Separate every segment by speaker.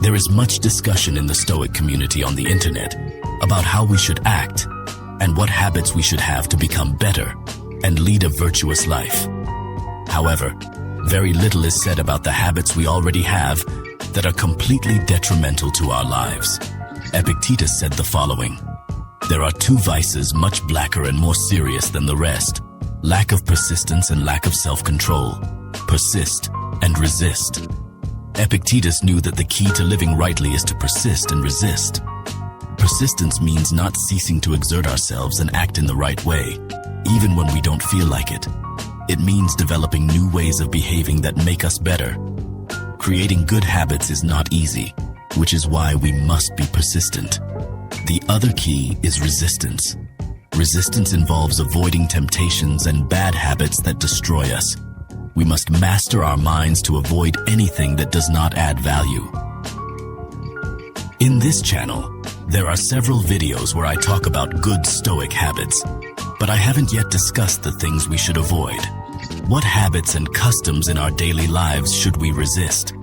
Speaker 1: There is much discussion in the Stoic community on the internet about how we should act and what habits we should have to become better and lead a virtuous life. However, very little is said about the habits we already have that are completely detrimental to our lives. Epictetus said the following: "There are two vices much blacker and more serious than the rest: lack of persistence and lack of self-control. Persist and resist." Epictetus knew that the key to living rightly is to persist and resist. Persistence means not ceasing to exert ourselves and act in the right way, even when we don't feel like it. It means developing new ways of behaving that make us better. Creating good habits is not easy, which is why we must be persistent. The other key is resistance. Resistance involves avoiding temptations and bad habits that destroy us. We must master our minds to avoid anything that does not add value. In this channel, there are several videos where I talk about good Stoic habits, but I haven't yet discussed the things we should avoid. What habits and customs in our daily lives should we resist?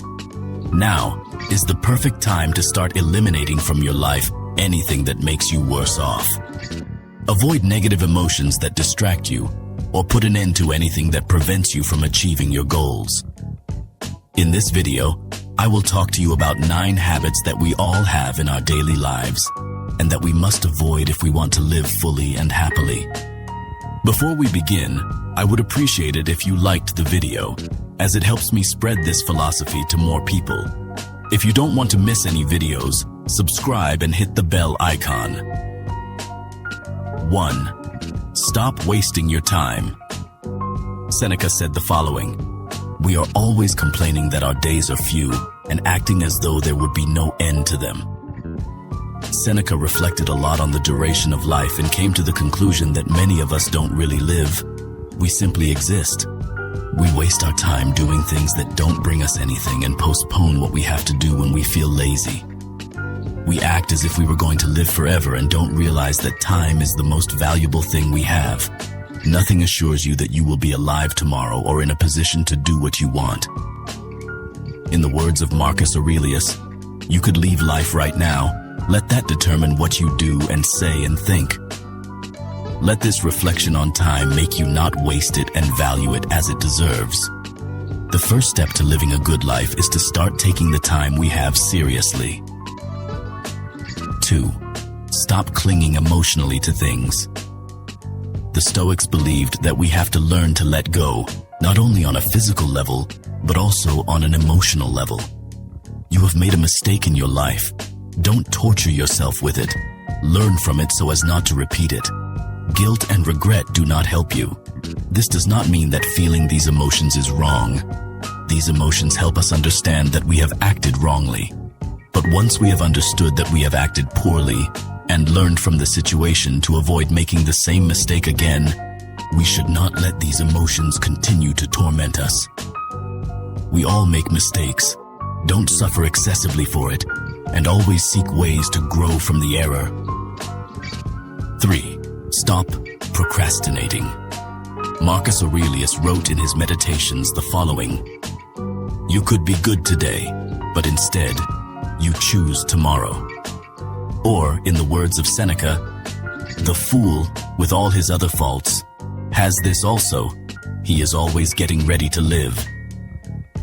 Speaker 1: Now is the perfect time to start eliminating from your life anything that makes you worse off. Avoid negative emotions that distract you, or put an end to anything that prevents you from achieving your goals. In this video, I will talk to you about 9 habits that we all have in our daily lives, and that we must avoid if we want to live fully and happily. Before we begin, I would appreciate it if you liked the video, as it helps me spread this philosophy to more people. If you don't want to miss any videos, subscribe and hit the bell icon. 1. Stop wasting your time. Seneca said the following: "We are always complaining that our days are few and acting as though there would be no end to them." Seneca reflected a lot on the duration of life and came to the conclusion that many of us don't really live. We simply exist. We waste our time doing things that don't bring us anything and postpone what we have to do when we feel lazy. We act as if we were going to live forever and don't realize that time is the most valuable thing we have. Nothing assures you that you will be alive tomorrow or in a position to do what you want. In the words of Marcus Aurelius, "You could leave life right now. Let that determine what you do and say and think." Let this reflection on time make you not waste it and value it as it deserves. The first step to living a good life is to start taking the time we have seriously. 2. Stop clinging emotionally to things. The Stoics believed that we have to learn to let go, not only on a physical level, but also on an emotional level. You have made a mistake in your life. Don't torture yourself with it. Learn from it so as not to repeat it. Guilt and regret do not help you. This does not mean that feeling these emotions is wrong. These emotions help us understand that we have acted wrongly. But once we have understood that we have acted poorly and learned from the situation to avoid making the same mistake again, we should not let these emotions continue to torment us. We all make mistakes. Don't suffer excessively for it, and always seek ways to grow from the error. 3. Stop procrastinating. Marcus Aurelius wrote in his Meditations the following: "You could be good today, but instead, you choose tomorrow." Or, in the words of Seneca, "The fool, with all his other faults, has this also: he is always getting ready to live."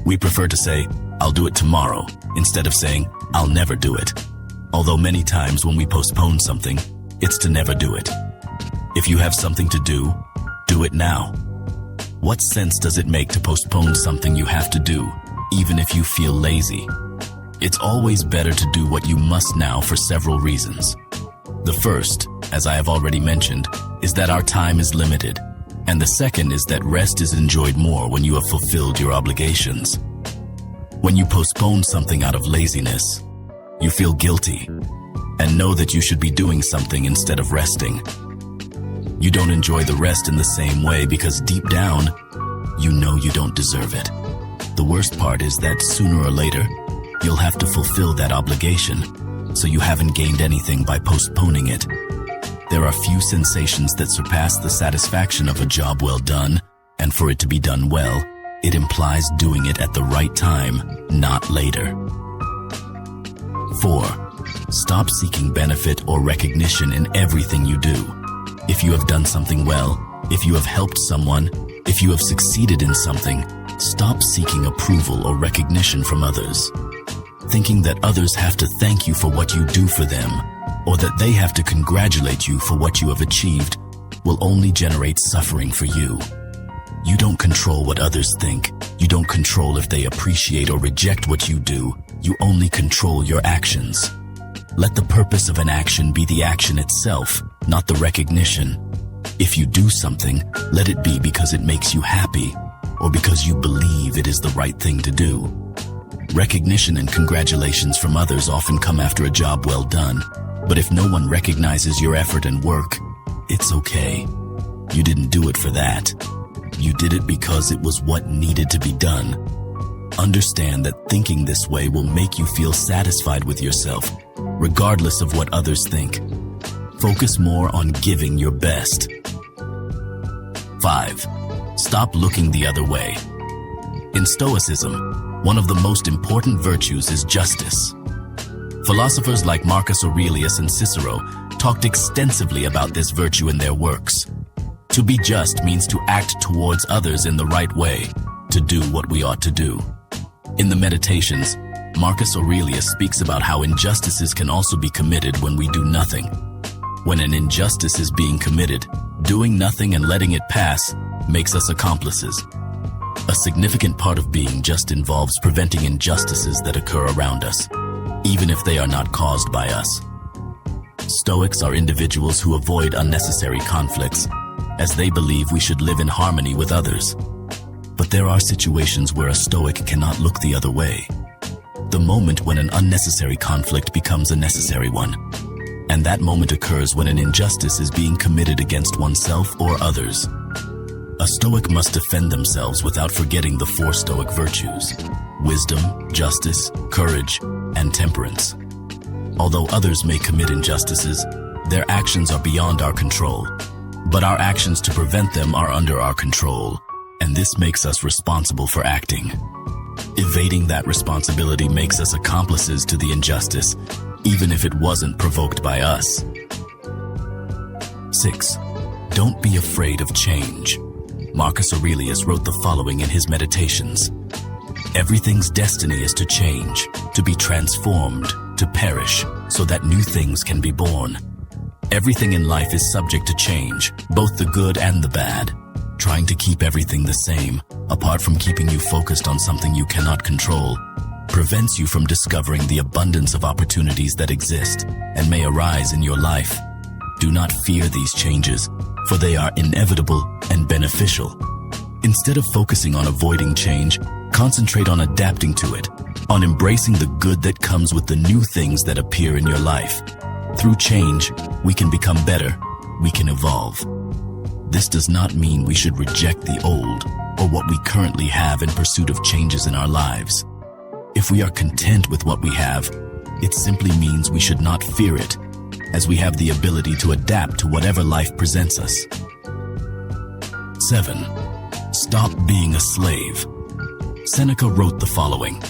Speaker 1: We prefer to say, "I'll do it tomorrow," instead of saying, "I'll never do it." Although many times when we postpone something, it's to never do it. If you have something to do it now. What sense does it make to postpone something you have to do, even if you feel lazy? It's always better to do what you must now for several reasons. The first, as I have already mentioned, is that our time is limited. And the second is that rest is enjoyed more when you have fulfilled your obligations. When you postpone something out of laziness, you feel guilty and know that you should be doing something instead of resting. You don't enjoy the rest in the same way because deep down, you know you don't deserve it. The worst part is that sooner or later, you'll have to fulfill that obligation, so you haven't gained anything by postponing it. There are few sensations that surpass the satisfaction of a job well done, and for it to be done well, it implies doing it at the right time, not later. 4. Stop seeking benefit or recognition in everything you do. If you have done something well, if you have helped someone, if you have succeeded in something, stop seeking approval or recognition from others. Thinking that others have to thank you for what you do for them, or that they have to congratulate you for what you have achieved, will only generate suffering for you. You don't control what others think. You don't control if they appreciate or reject what you do. You only control your actions. Let the purpose of an action be the action itself, not the recognition. If you do something, let it be because it makes you happy, or because you believe it is the right thing to do. Recognition and congratulations from others often come after a job well done, but if no one recognizes your effort and work, it's okay. You didn't do it for that. You did it because it was what needed to be done. Understand that thinking this way will make you feel satisfied with yourself, regardless of what others think. Focus more on giving your best. 5. Stop looking the other way. In Stoicism, one of the most important virtues is justice. Philosophers like Marcus Aurelius and Cicero talked extensively about this virtue in their works. To be just means to act towards others in the right way, to do what we ought to do. In the Meditations, Marcus Aurelius speaks about how injustices can also be committed when we do nothing. When an injustice is being committed, doing nothing and letting it pass makes us accomplices. A significant part of being just involves preventing injustices that occur around us, even if they are not caused by us. Stoics are individuals who avoid unnecessary conflicts, as they believe we should live in harmony with others. But there are situations where a Stoic cannot look the other way. The moment when an unnecessary conflict becomes a necessary one. And that moment occurs when an injustice is being committed against oneself or others. A Stoic must defend themselves without forgetting the 4 Stoic virtues: wisdom, justice, courage, and temperance. Although others may commit injustices, their actions are beyond our control. But our actions to prevent them are under our control, and this makes us responsible for acting. Evading that responsibility makes us accomplices to the injustice, even if it wasn't provoked by us. 6. Don't be afraid of change. Marcus Aurelius wrote the following in his Meditations: Everything's destiny is to change, to be transformed, to perish, so that new things can be born. Everything in life is subject to change, both the good and the bad. Trying to keep everything the same, apart from keeping you focused on something you cannot control, prevents you from discovering the abundance of opportunities that exist and may arise in your life. Do not fear these changes, for they are inevitable and beneficial. Instead of focusing on avoiding change, concentrate on adapting to it, on embracing the good that comes with the new things that appear in your life. Through change, we can become better, we can evolve. This does not mean we should reject the old or what we currently have in pursuit of changes in our lives. If we are content with what we have, it simply means we should not fear it, as we have the ability to adapt to whatever life presents us. 7. Stop being a slave. Seneca wrote the following: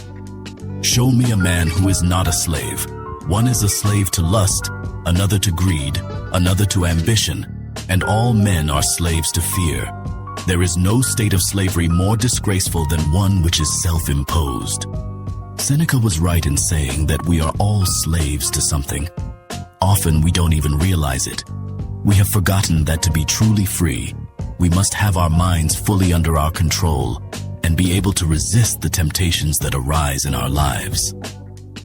Speaker 1: Show me a man who is not a slave. One is a slave to lust, another to greed, another to ambition, and all men are slaves to fear. There is no state of slavery more disgraceful than one which is self-imposed. Seneca was right in saying that we are all slaves to something. Often we don't even realize it. We have forgotten that to be truly free, we must have our minds fully under our control and be able to resist the temptations that arise in our lives.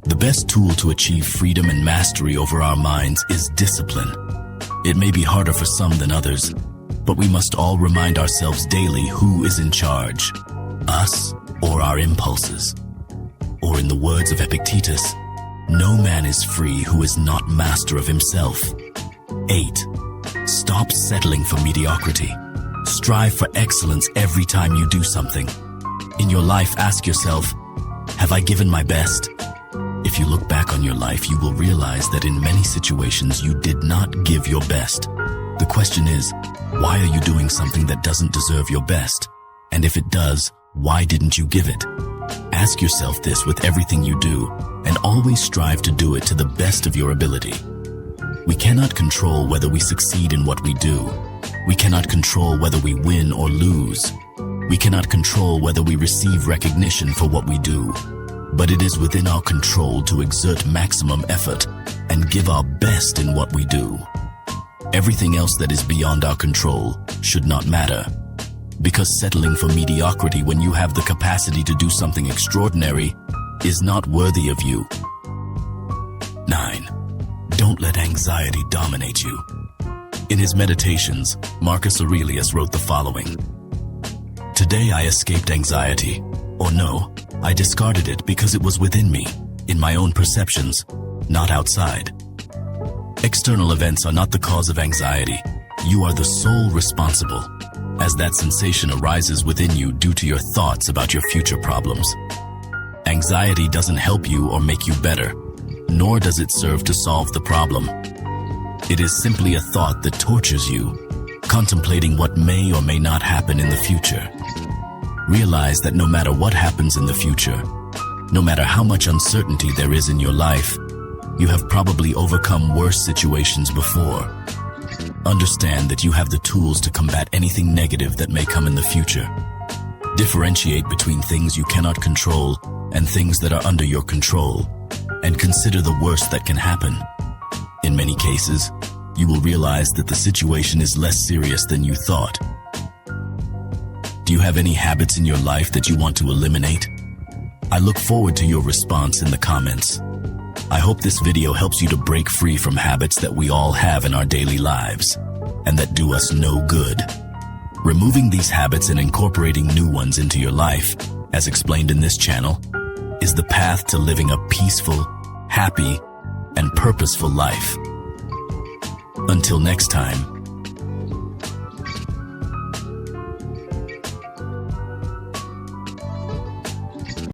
Speaker 1: The best tool to achieve freedom and mastery over our minds is discipline. It may be harder for some than others, but we must all remind ourselves daily who is in charge, us or our impulses. Or in the words of Epictetus, no man is free who is not master of himself. 8. Stop settling for mediocrity. Strive for excellence every time you do something. In your life, ask yourself, have I given my best? If you look back on your life, you will realize that in many situations you did not give your best. The question is, why are you doing something that doesn't deserve your best? And if it does, why didn't you give it? Ask yourself this with everything you do, and always strive to do it to the best of your ability. We cannot control whether we succeed in what we do. We cannot control whether we win or lose. We cannot control whether we receive recognition for what we do. But it is within our control to exert maximum effort and give our best in what we do. Everything else that is beyond our control should not matter, because settling for mediocrity when you have the capacity to do something extraordinary is not worthy of you. 9. Don't let anxiety dominate you. In his Meditations, Marcus Aurelius wrote the following: "Today I escaped anxiety, or no, I discarded it because it was within me, in my own perceptions, not outside." External events are not the cause of anxiety. You are the sole responsible, as that sensation arises within you due to your thoughts about your future problems. Anxiety doesn't help you or make you better, nor does it serve to solve the problem. It is simply a thought that tortures you, contemplating what may or may not happen in the future. Realize that no matter what happens in the future, no matter how much uncertainty there is in your life, you have probably overcome worse situations before. Understand that you have the tools to combat anything negative that may come in the future. Differentiate between things you cannot control and things that are under your control, and consider the worst that can happen. In many cases, you will realize that the situation is less serious than you thought. Do you have any habits in your life that you want to eliminate? I look forward to your response in the comments. I hope this video helps you to break free from habits that we all have in our daily lives, and that do us no good. Removing these habits and incorporating new ones into your life, as explained in this channel, is the path to living a peaceful, happy, and purposeful life. Until next time,